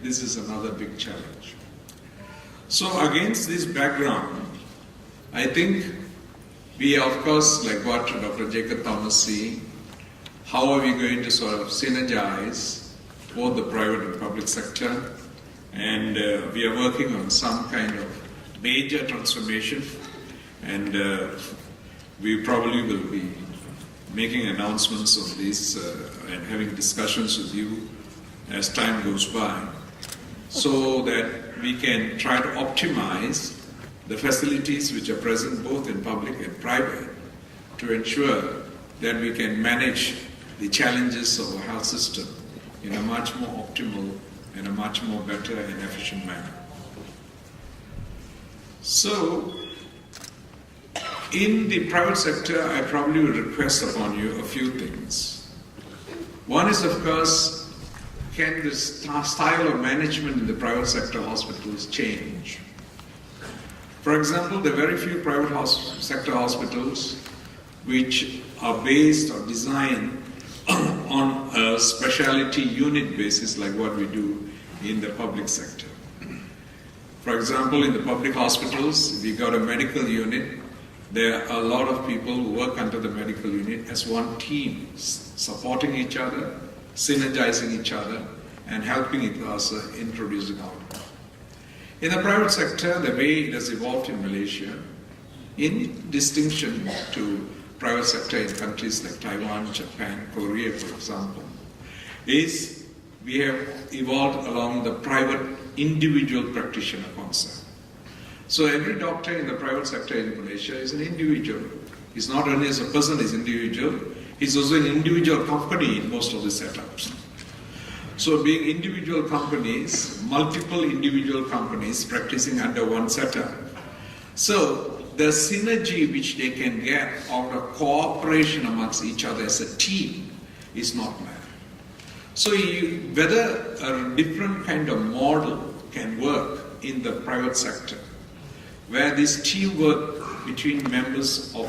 this is another big challenge. So against this background, I think we, of course, like what Dr. Jacob Thomas see, how are we going to sort of synergize both the private and public sector? And we are working on some kind of major transformation, and we probably will be making announcements of this and having discussions with you as time goes by, so that we can try to optimize the facilities which are present both in public and private to ensure that we can manage the challenges of our health system in a much more optimal and a much more better and efficient manner. So, in the private sector, I probably would request upon you a few things. One is, of course, can the style of management in the private sector hospitals change? For example, there are very few private sector hospitals which are based or designed on a specialty unit basis like what we do in the public sector. For example, in the public hospitals, we got a medical unit. There are a lot of people who work under the medical unit as one team, supporting each other, synergizing each other, and helping us in producing outcome. In the private sector, the way it has evolved in Malaysia, in distinction to private sector in countries like Taiwan, Japan, Korea, for example, is we have evolved along the private individual practitioner concept. So every doctor in the private sector in Malaysia is an individual. He's not only as a person, he's individual, he's also an individual company in most of the setups. So being individual companies, multiple individual companies practicing under one setup. So the synergy which they can get out of cooperation amongst each other as a team is not met. So whether a different kind of model can work in the private sector, where this teamwork between members of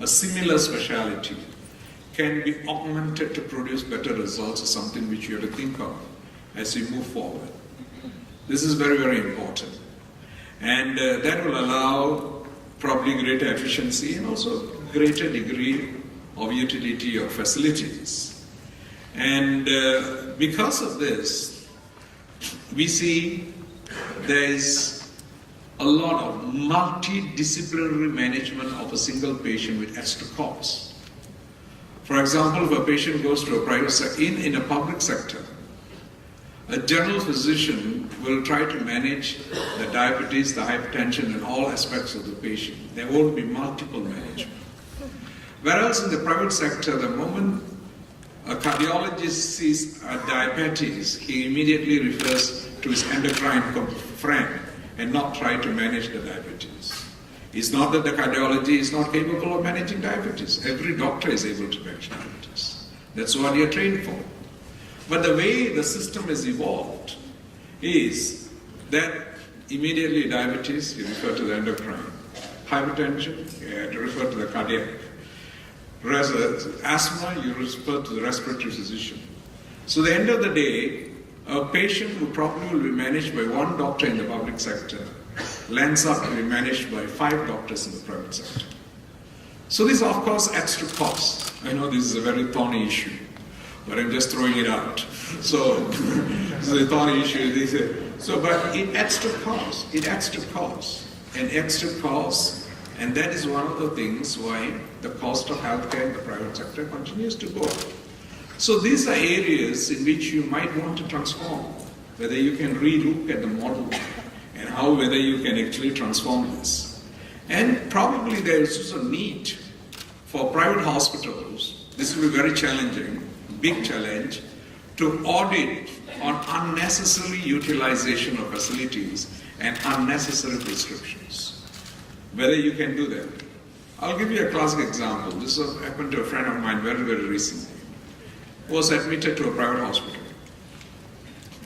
a similar specialty can be augmented to produce better results, is something which you have to think of as we move forward. This is very, very important. And that will allow probably greater efficiency and also greater degree of utility of facilities. And because of this, we see there is a lot of multidisciplinary management of a single patient which adds to cost. For example, if a patient goes to a private sector, in a public sector, a general physician will try to manage the diabetes, the hypertension, and all aspects of the patient. There won't be multiple management. Whereas in the private sector, the moment a cardiologist sees a diabetes, he immediately refers to his endocrine friend and not try to manage the diabetes. It's not that the cardiology is not capable of managing diabetes. Every doctor is able to manage diabetes. That's what you're trained for. But the way the system has evolved is that immediately diabetes, you refer to the endocrine. Hypertension, you refer to the cardiac. Asthma, you refer to the respiratory physician. So at the end of the day, a patient who probably will be managed by one doctor in the public sector lands up to be managed by 5 doctors in the private sector. So this, of course, adds to cost. I know this is a very thorny issue, but I'm just throwing it out. So this is a thorny issue. So, but it adds to cost. It adds to cost. And adds to cost. And that is one of the things why the cost of healthcare in the private sector continues to go up. So these are areas in which you might want to transform, whether you can re-look at the model and how whether you can actually transform this. And probably there is also a need for private hospitals, this will be very challenging, big challenge, to audit on unnecessary utilization of facilities and unnecessary prescriptions. Whether you can do that. I'll give you a classic example. This happened to a friend of mine very, very recently. He was admitted to a private hospital.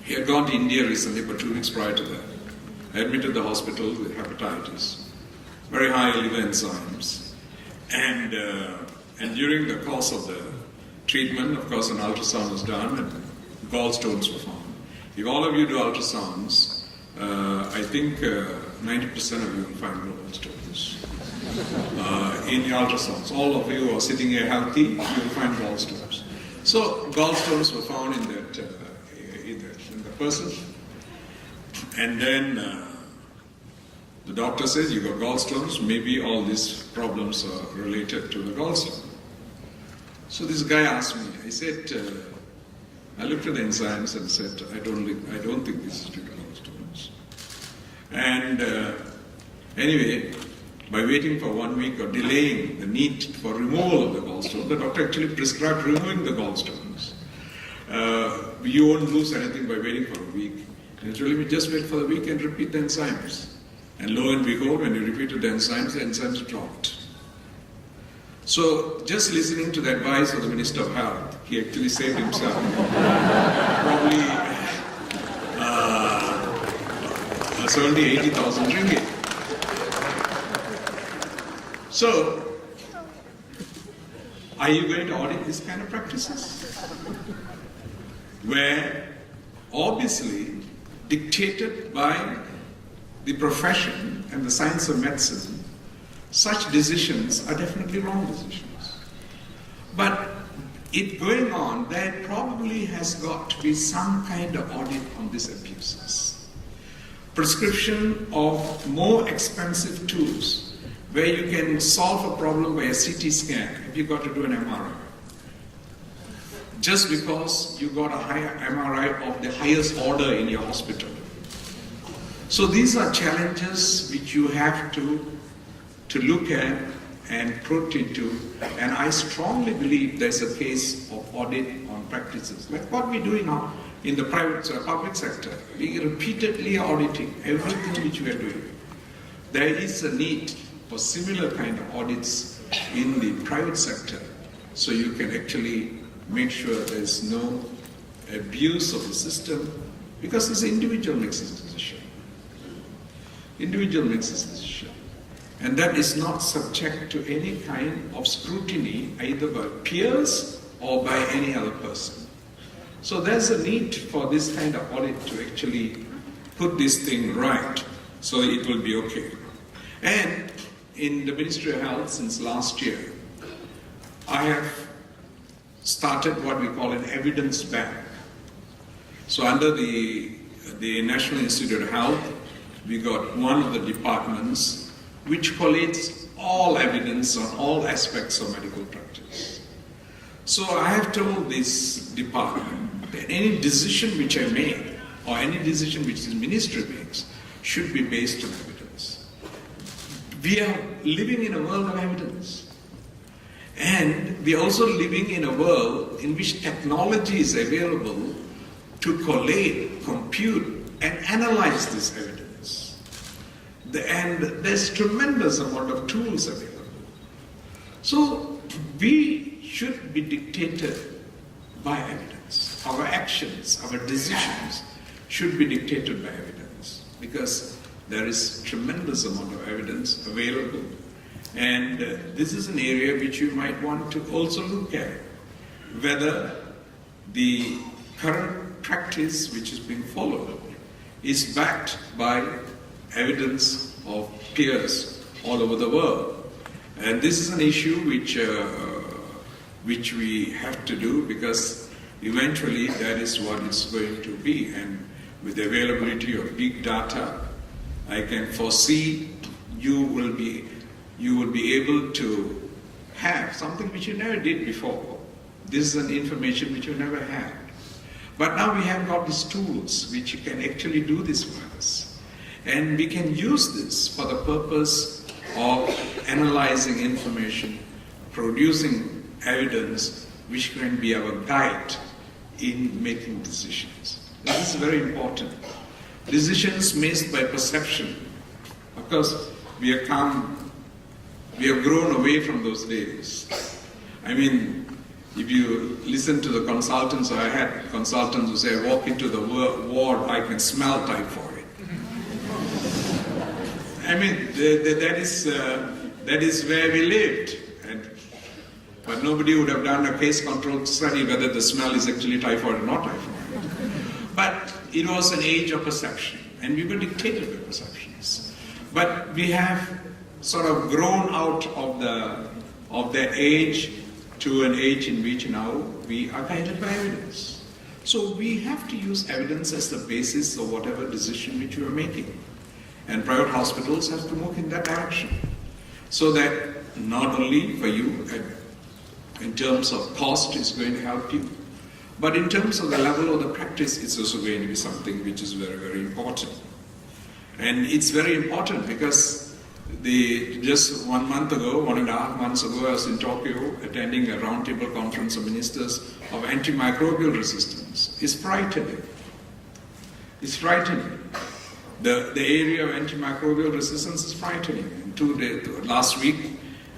He had gone to India recently, but 2 weeks prior to that. Admitted to the hospital with hepatitis, very high liver enzymes. And during the course of the treatment, of course, an ultrasound was done and gallstones were found. If all of you do ultrasounds, I think 90% of you will find gallstones. In your ultrasounds, all of you who are sitting here healthy, you will find gallstones. So gallstones were found in the person, and then the doctor says you got gallstones. Maybe all these problems are related to the gallstone. So this guy asked me. I said, I looked at the enzymes and said, I don't think this is due to gallstones. And anyway, by waiting for 1 week or delaying the need for removal of the gallstone, the doctor actually prescribed removing the gallstones. You won't lose anything by waiting for a week. And he told me, just wait for the week and repeat the enzymes. And lo and behold, when you repeated the enzymes dropped. So just listening to the advice of the Minister of Health, he actually saved himself probably 70, 80,000 ringgit. So, are you going to audit this kind of practices? Where, obviously, dictated by the profession and the science of medicine, such decisions are definitely wrong decisions. But it going on, there probably has got to be some kind of audit on these abuses. Prescription of more expensive tools where you can solve a problem by a CT scan if you got to do an MRI. Just because you got a higher MRI of the highest order in your hospital. So these are challenges which you have to look at and put into, and I strongly believe there's a case of audit on practices, like what we're doing now in the public sector. We repeatedly auditing everything which we are doing. There is a need for similar kind of audits in the private sector, so you can actually make sure there's no abuse of the system, because this individual makes his decision. Individual makes his decision. And that is not subject to any kind of scrutiny either by peers or by any other person. So there's a need for this kind of audit to actually put this thing right so it will be okay. And in the Ministry of Health since last year, I have started what we call an evidence bank. So under the National Institute of Health, we got one of the departments which collates all evidence on all aspects of medical practice. So I have told this department that any decision which I make or any decision which the ministry makes should be based on evidence. We are living in a world of evidence. And we are also living in a world in which technology is available to collate, compute, and analyze this evidence. And there's tremendous amount of tools available. So we should be dictated by evidence. Our actions, our decisions should be dictated by evidence, because there is tremendous amount of evidence available. And this is an area which you might want to also look at, whether the current practice which is being followed is backed by evidence of peers all over the world. And this is an issue which we have to do, because eventually that is what it's going to be. And with the availability of big data, I can foresee you will be able to have something which you never did before. This is an information which you never had. But now we have got these tools which you can actually do this for us. And we can use this for the purpose of analyzing information, producing evidence which can be our guide in making decisions. This is very important. Decisions made by perception. Of course, we have grown away from those days. I mean, if you listen to the consultants, I had consultants who say, I walk into the ward, I can smell typhoid. I mean, that is where we lived. But nobody would have done a case control study whether the smell is actually typhoid or not typhoid. But it was an age of perception, and we were dictated by perceptions. But we have sort of grown out of the age to an age in which now we are guided by evidence. So we have to use evidence as the basis of whatever decision which we are making. And private hospitals have to move in that direction. So that not only for you, in terms of cost, it's going to help you, but in terms of the level of the practice, it's also going to be something which is very, very important. And it's very important because just 1 month ago, 1.5 months ago, I was in Tokyo attending a roundtable conference of ministers of antimicrobial resistance. It's frightening. It's frightening. The area of antimicrobial resistance is frightening. Last week,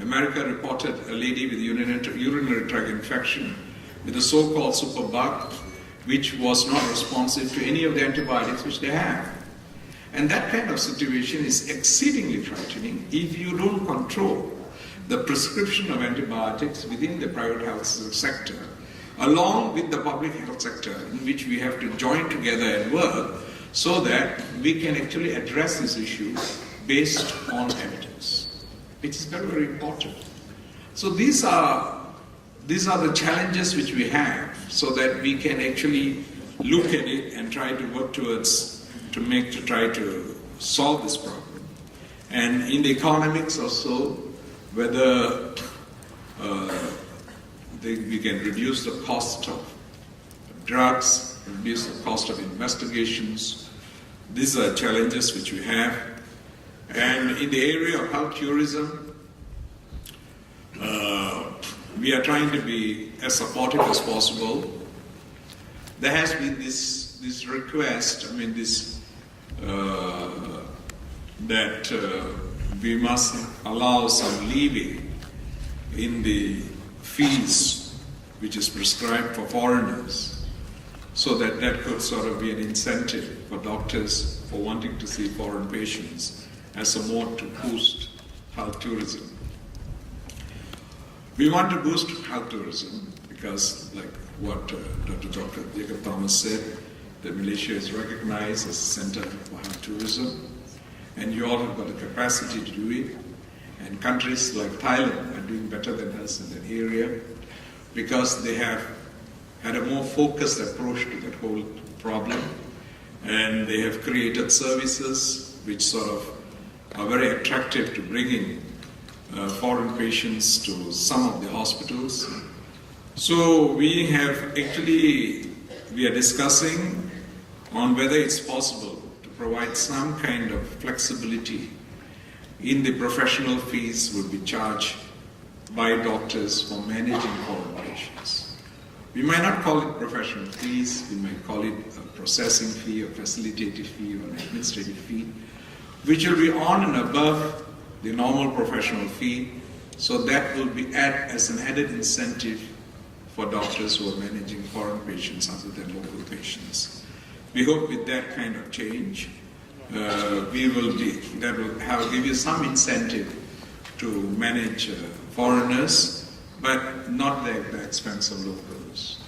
America reported a lady with urinary tract infection with a so-called superbug, which was not responsive to any of the antibiotics which they have. And that kind of situation is exceedingly frightening if you don't control the prescription of antibiotics within the private health sector, along with the public health sector, in which we have to join together and work so that we can actually address this issue based on evidence, which is very, very important. So these are the challenges which we have, so that we can actually look at it and try to work towards to try to solve this problem. And in the economics also, whether we can reduce the cost of drugs, reduce the cost of investigations. These are challenges which we have. And in the area of health tourism, we are trying to be as supportive as possible. There has been this request, that we must allow some leeway in the fees which is prescribed for foreigners, so that could sort of be an incentive for doctors for wanting to see foreign patients as a mode to boost health tourism. We want to boost health tourism because, like what Dr. Jacob Thomas said, that Malaysia is recognized as a center for health tourism, and you all have got the capacity to do it. And countries like Thailand are doing better than us in that area because they have had a more focused approach to that whole problem, and they have created services which sort of are very attractive to bringing foreign patients to some of the hospitals. So we are discussing on whether it's possible to provide some kind of flexibility in the professional fees would be charged by doctors for managing foreign patients. We might not call it professional fees, we might call it a processing fee, a facilitative fee, or an administrative fee, which will be on and above the normal professional fee, so that will be as an added incentive for doctors who are managing foreign patients other than local patients. We hope with that kind of change, that will give you some incentive to manage foreigners, but not at the expense of locals.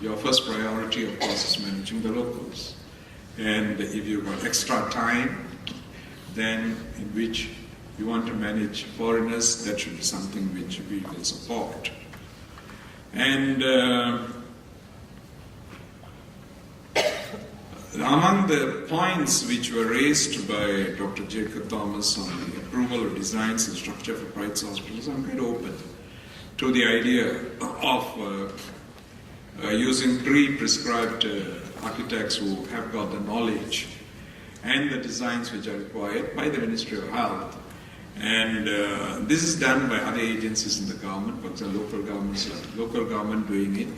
Your first priority, of course, is managing the locals. And if you've got extra time, then in which you want to manage foreigners, that should be something which we will support. And among the points which were raised by Dr. Jacob Thomas on the approval of designs and structure for private hospitals, I'm quite open to the idea of using pre-prescribed architects who have got the knowledge and the designs which are required by the Ministry of Health. And this is done by other agencies in the government, for example, local government doing it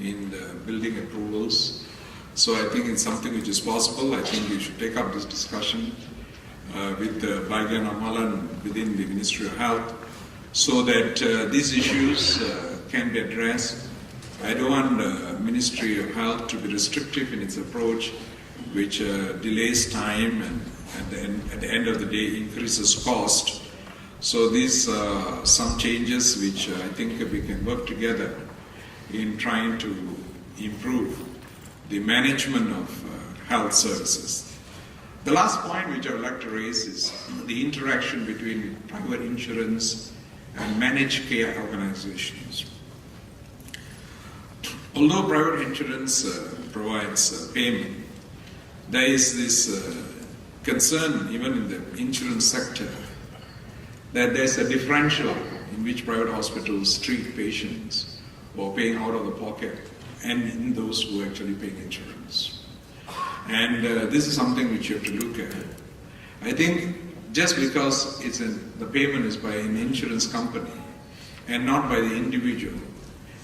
in the building approvals. So I think it's something which is possible. I think we should take up this discussion with Bagian Amalan within the Ministry of Health, so that these issues can be addressed. I don't want the Ministry of Health to be restrictive in its approach, which delays time and at the end of the day increases cost. So these are some changes which I think we can work together in trying to improve the management of health services. The last point which I would like to raise is the interaction between private insurance and managed care organizations. Although private insurance provides payment, there is this concern even in the insurance sector that there's a differential in which private hospitals treat patients who are paying out of the pocket and in those who are actually paying insurance. And this is something which you have to look at. I think just because the payment is by an insurance company and not by the individual,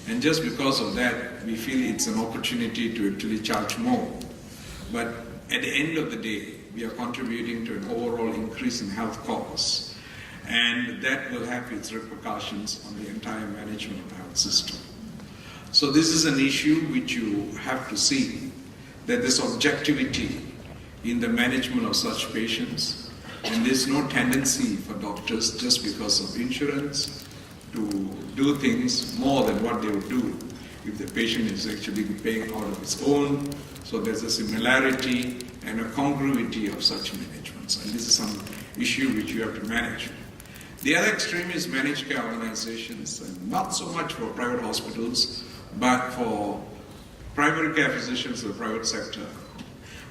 and just because of that, we feel it's an opportunity to actually charge more. But at the end of the day, we are contributing to an overall increase in health costs, and that will have its repercussions on the entire management of the health system. So this is an issue which you have to see, that there's objectivity in the management of such patients, and there's no tendency for doctors just because of insurance to do things more than what they would do if the patient is actually paying out of his own. So there's a similarity and a congruity of such managements, and this is some issue which you have to manage. The other extreme is managed care organizations, and not so much for private hospitals, but for primary care physicians in the private sector.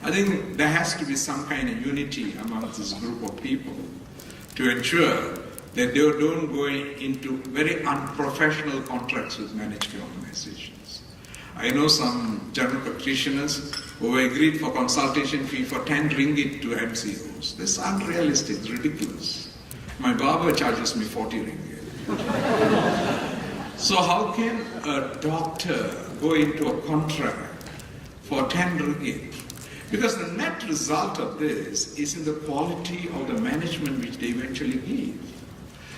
I think there has to be some kind of unity among this group of people to ensure that they don't go into very unprofessional contracts with managed care organizations. I know some general practitioners who agreed for consultation fee for 10 ringgit to MCOs. This is unrealistic, it's ridiculous. My barber charges me 40 ringgit. So how can a doctor go into a contract for 10 ringgit? Because the net result of this is in the quality of the management which they eventually give.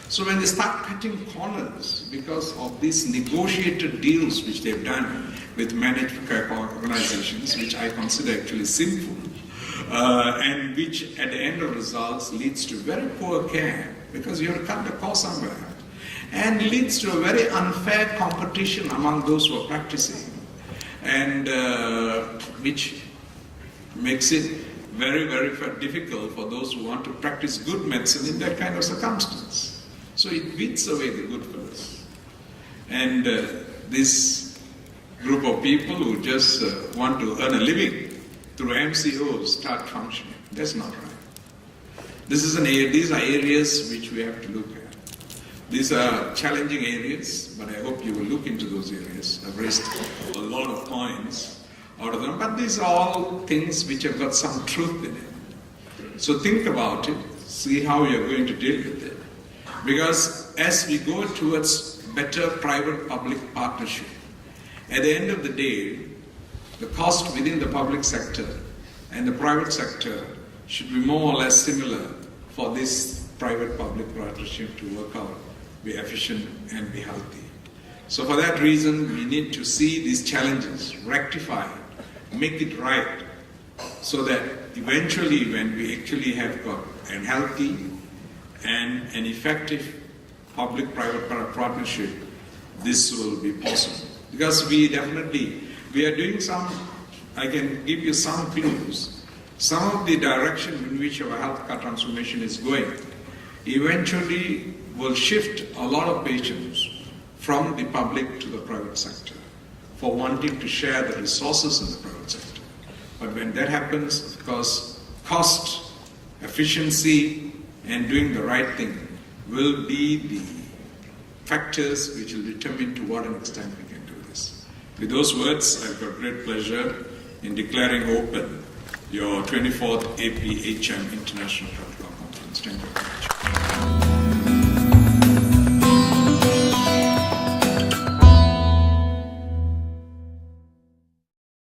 So when they start cutting corners because of these negotiated deals which they've done with managed care organizations, which I consider actually sinful, and which at the end of results leads to very poor care, because you have to cut the cost somewhere, and leads to a very unfair competition among those who are practicing, and which makes it very, very difficult for those who want to practice good medicine in that kind of circumstance. So it beats away the good fellows. And this group of people who just want to earn a living through MCOs start functioning. That's not right. These are areas which we have to look at. These are challenging areas, but I hope you will look into those areas. I've raised a lot of points out of them, but these are all things which have got some truth in it. So think about it, see how you're going to deal with it. Because as we go towards better private-public partnership, at the end of the day, the cost within the public sector and the private sector should be more or less similar for this private-public partnership to work out, be efficient and be healthy. So for that reason, we need to see these challenges, rectify it, make it right, so that eventually when we actually have got a healthy and an effective public-private partnership, this will be possible. Because we are doing some, I can give you some clues, some of the direction in which our healthcare transformation is going eventually will shift a lot of patients from the public to the private sector for wanting to share the resources in the private sector. But when that happens, of course, cost, efficiency, and doing the right thing will be the factors which will determine to what an extent we can do this. With those words, I've got great pleasure in declaring open your 24th APHM International Health Conference. Thank you.